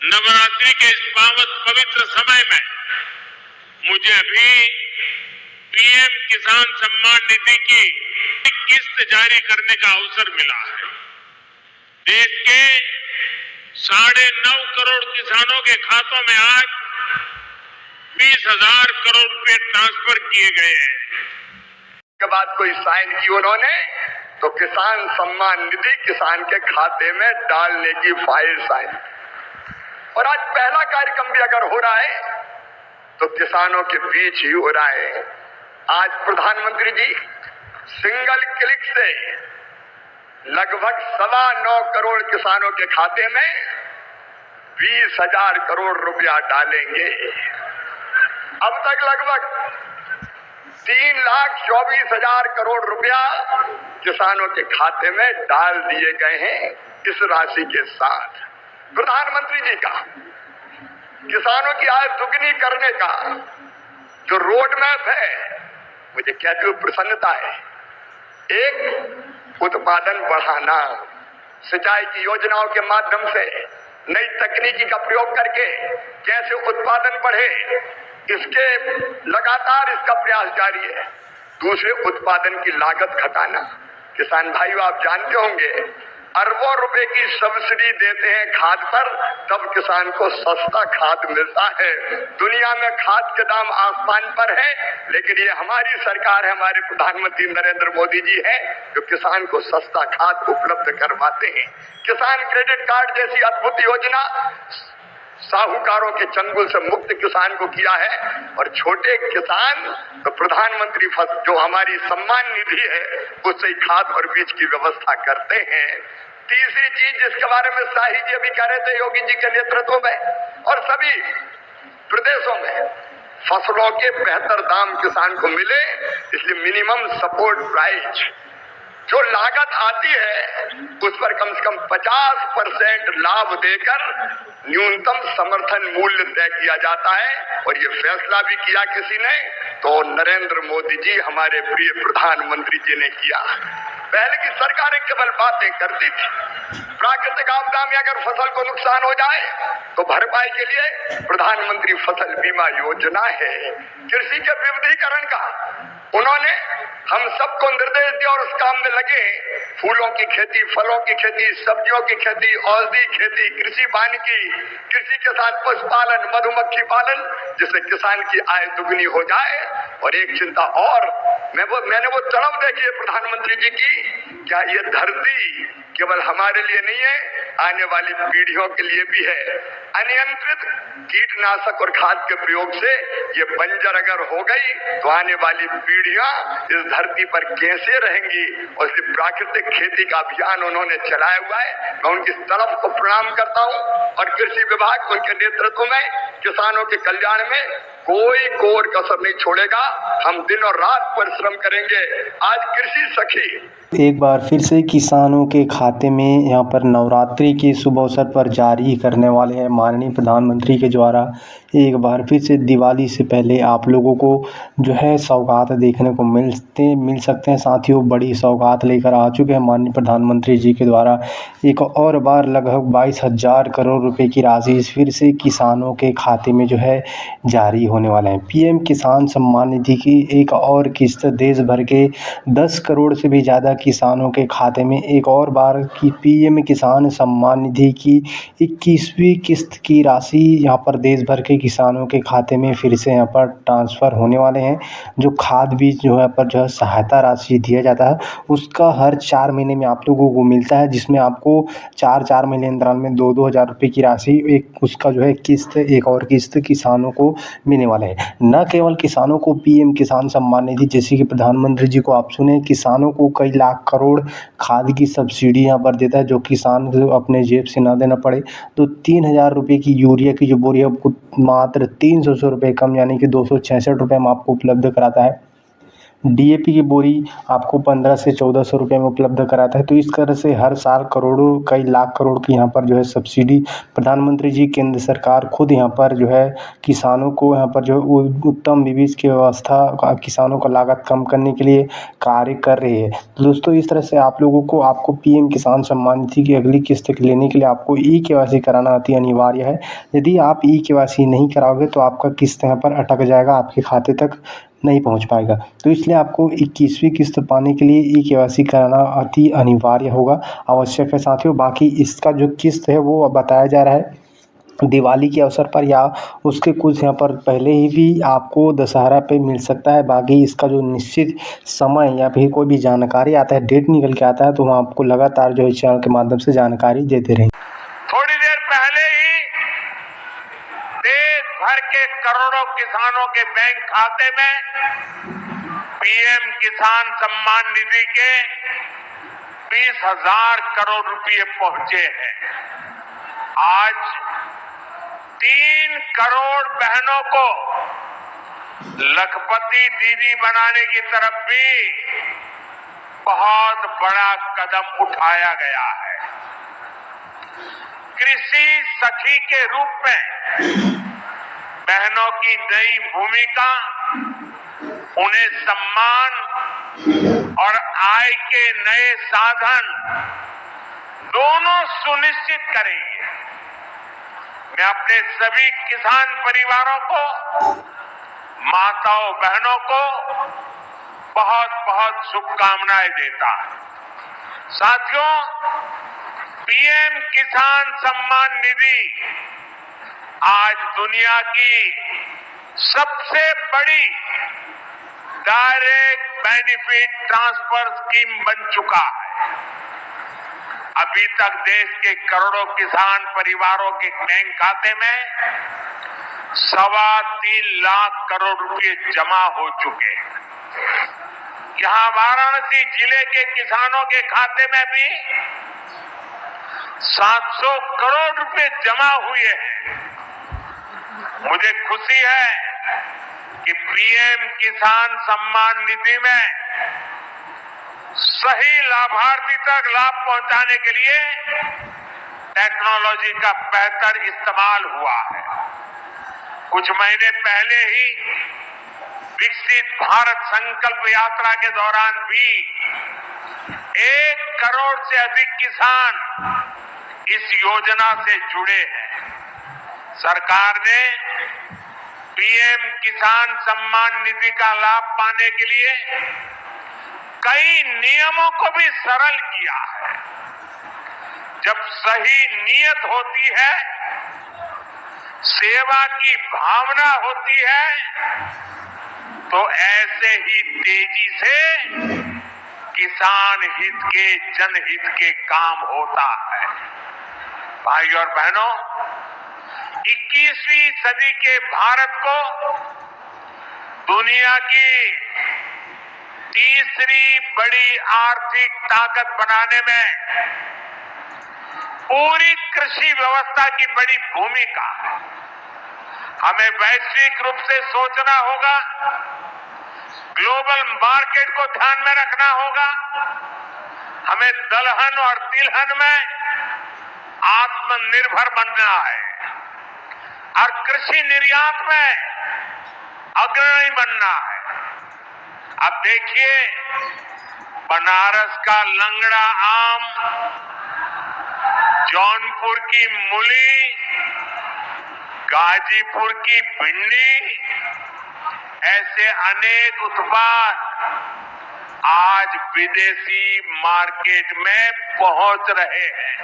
नवरात्रि के इस पावन पवित्र समय में मुझे अभी पीएम किसान सम्मान निधि की किस्त जारी करने का अवसर मिला है। देश के 9.5 करोड़ किसानों के खातों में आज 20,000 करोड़ रुपए ट्रांसफर किए गए हैं। के बाद कोई साइन की उन्होंने तो किसान सम्मान निधि किसान के खाते में डालने की फाइल साइन। और आज पहला कार्यक्रम भी अगर हो रहा है तो किसानों के बीच ही हो रहा है। आज प्रधानमंत्री जी सिंगल क्लिक से लगभग 9.25 करोड़ किसानों के खाते में 20,000 करोड़ रुपया डालेंगे। अब तक लगभग 3,24,000 करोड़ रुपया किसानों के खाते में डाल दिए गए हैं। इस राशि के साथ प्रधानमंत्री जी का किसानों की आय दुगनी करने का जो रोड मैप है, मुझे कहते हुए प्रसन्नता है। एक, उत्पादन बढ़ाना, सिंचाई की योजनाओं के माध्यम से नई तकनीकी का प्रयोग करके कैसे उत्पादन बढ़े, इसके लगातार इसका प्रयास जारी है। दूसरे, उत्पादन की लागत घटाना। किसान भाइयों, आप जानते होंगे अरबों रुपए की सब्सिडी देते हैं खाद पर, तब किसान को सस्ता खाद मिलता है। दुनिया में खाद के दाम आसमान पर है, लेकिन ये हमारी सरकार है, हमारे प्रधानमंत्री नरेंद्र मोदी जी है जो किसान को सस्ता खाद उपलब्ध करवाते हैं। किसान क्रेडिट कार्ड जैसी अद्भुत योजना साहूकारों के चंगुल से मुक्त किसान को किया है। और छोटे किसान तो प्रधानमंत्री जो हमारी सम्मान निधि है उससे ही खाद और बीज की व्यवस्था करते हैं। तीसरी चीज जिसके बारे में शाही जी अभी कह रहे थे, योगी जी के नेतृत्व में और सभी प्रदेशों में फसलों के बेहतर दाम किसान को मिले, इसलिए मिनिमम सपोर्ट प्राइस जो लागत आती है उस पर कम से कम 50% लाभ देकर न्यूनतम समर्थन मूल्य तय किया जाता है। और ये फैसला भी किया किसी ने तो नरेंद्र मोदी जी हमारे प्रिय प्रधानमंत्री जी ने किया। पहले की सरकारें केवल बातें करती थी। प्राकृतिक आपदा में अगर फसल को नुकसान हो जाए तो भरपाई के लिए प्रधानमंत्री फसल बीमा योजना है। कृषि के विविधीकरण का उन्होंने हम सबको निर्देश दिया और उस काम में लगे। फूलों की खेती, फलों की खेती, सब्जियों की खेती, औषधि खेती, कृषि वानिकी, कृषि के साथ पशुपालन, मधुमक्खी पालन, जिससे किसान की आय दुगनी हो जाए। और एक चिंता और, मैंने वो तड़प देखी है प्रधानमंत्री जी की, क्या ये धरती केवल हमारे लिए नहीं है, आने वाली पीढ़ियों के लिए भी है। अनियंत्रित कीटनाशक और खाद के प्रयोग से ये बंजर अगर हो गई तो आने वाली पीढ़ियां इस धरती पर कैसे रहेंगी। और इसलिए प्राकृतिक खेती का अभियान उन्होंने चलाया हुआ है। मैं उनकी तरफ को प्रणाम करता हूं। और कृषि विभाग उनके नेतृत्व में किसानों के कल्याण में कोई कोर कसर नहीं छोड़ेगा। हम दिन और रात परिश्रम करेंगे। आज कृषि सखी एक बार फिर से किसानों के खाते में यहाँ पर नवरात्रि के शुभ अवसर पर जारी करने वाले हैं माननीय प्रधानमंत्री के द्वारा। एक बार फिर से दिवाली से पहले आप लोगों को जो है सौगात देखने को मिल सकते हैं। साथियों, बड़ी सौगात लेकर आ चुके हैं माननीय प्रधानमंत्री जी के द्वारा। एक और बार लगभग 22,000 करोड़ रुपए की राशि फिर से किसानों के खाते में जो है जारी होने वाले हैं। पीएम किसान सम्मान निधि की एक और किस्त देश भर के 10 करोड़ से भी ज़्यादा किसानों के खाते में एक और बार की पीएम किसान सम्मान निधि की 21वीं किस्त की राशि यहाँ पर देश भर के किसानों के खाते में फिर से यहाँ पर ट्रांसफ़र होने वाले हैं। जो खाद बीज जो है पर जो है सहायता राशि दिया जाता है उसका हर 4 महीने में आप लोगों को मिलता है, जिसमें आपको 4 महीने अंतराल में 2-2 हज़ार रुपये की राशि एक उसका जो है किस्त एक और किस्त किसानों को मिलने वाला है। न केवल किसानों को पीएम किसान सम्मान निधि जैसे कि प्रधानमंत्री जी को आप सुने, किसानों को कई लाख करोड़ खाद की सब्सिडी यहाँ पर देता है जो किसान अपने जेब से ना देना पड़े। तो 3,000 रुपये की यूरिया की जो बोरी है आपको मात्र 300 रुपये कम यानी कि 266 रुपये में आपको उपलब्ध कराता है। DAP की बोरी आपको 1500 से 1400 रुपये में उपलब्ध कराता है। तो इस तरह से हर साल करोड़ों कई लाख करोड़ की यहाँ पर जो है सब्सिडी प्रधानमंत्री जी केंद्र सरकार खुद यहाँ पर जो है किसानों को यहाँ पर जो उत्तम बीज की व्यवस्था किसानों का लागत कम करने के लिए कार्य कर रही है। तो दोस्तों इस तरह से आप लोगों को आपको PM किसान सम्मान निधि की अगली किस्त लेने के लिए आपको E-KYC कराना अति अनिवार्य है। यदि आप E-KYC नहीं कराओगे तो आपका किस्त यहाँ पर अटक जाएगा, आपके खाते तक नहीं पहुंच पाएगा। तो इसलिए आपको 21वीं किस्त पाने के लिए E-KYC कराना अति अनिवार्य होगा, आवश्यक है साथियों। बाकी इसका जो किस्त है वो अब बताया जा रहा है दिवाली के अवसर पर या उसके कुछ यहाँ पर पहले ही भी आपको दशहरा पे मिल सकता है। बाकी इसका जो निश्चित समय या फिर कोई भी जानकारी आता है, डेट निकल के आता है, तो हम आपको लगातार जो है चैनल के माध्यम से जानकारी देते रहेंगे। थोड़ी देर पहले ही देश भर के करोड़ों किसानों के बैंक खाते में PM किसान सम्मान निधि के 20,000 करोड़ रुपए पहुंचे हैं। आज 3 करोड़ बहनों को लखपति दीदी बनाने की तरफ भी बहुत बड़ा कदम उठाया गया है। कृषि सखी के रूप में बहनों की नई भूमिका उन्हें सम्मान और आय के नए साधन दोनों सुनिश्चित करेंगे। मैं अपने सभी किसान परिवारों को, माताओं बहनों को बहुत बहुत शुभकामनाएं देता हूं। साथियों, PM किसान सम्मान निधि आज दुनिया की सबसे बड़ी डायरेक्ट बेनिफिट ट्रांसफर स्कीम बन चुका है। अभी तक देश के करोड़ों किसान परिवारों के बैंक खाते में 3.25 लाख करोड़ रुपए जमा हो चुके हैं। यहां वाराणसी जिले के किसानों के खाते में भी 700 करोड़ रुपए जमा हुए हैं। मुझे खुशी है कि PM किसान सम्मान निधि में सही लाभार्थी तक लाभ पहुंचाने के लिए टेक्नोलॉजी का बेहतर इस्तेमाल हुआ है। कुछ महीने पहले ही विकसित भारत संकल्प यात्रा के दौरान भी 1 करोड़ से अधिक किसान इस योजना से जुड़े हैं। सरकार ने PM किसान सम्मान निधि का लाभ पाने के लिए कई नियमों को भी सरल किया है। जब सही नियत होती है, सेवा की भावना होती है, तो ऐसे ही तेजी से किसान हित के, जनहित के काम होता है। भाई और बहनों, 21वीं सदी के भारत को दुनिया की तीसरी बड़ी आर्थिक ताकत बनाने में पूरी कृषि व्यवस्था की बड़ी भूमिका है। हमें वैश्विक रूप से सोचना होगा, ग्लोबल मार्केट को ध्यान में रखना होगा। हमें दलहन और तिलहन में आत्मनिर्भर बनना है और कृषि निर्यात में अग्रणी बनना है। अब देखिए, बनारस का लंगड़ा आम, जौनपुर की मूली, गाजीपुर की भिंडी, ऐसे अनेक उत्पाद आज विदेशी मार्केट में पहुंच रहे हैं।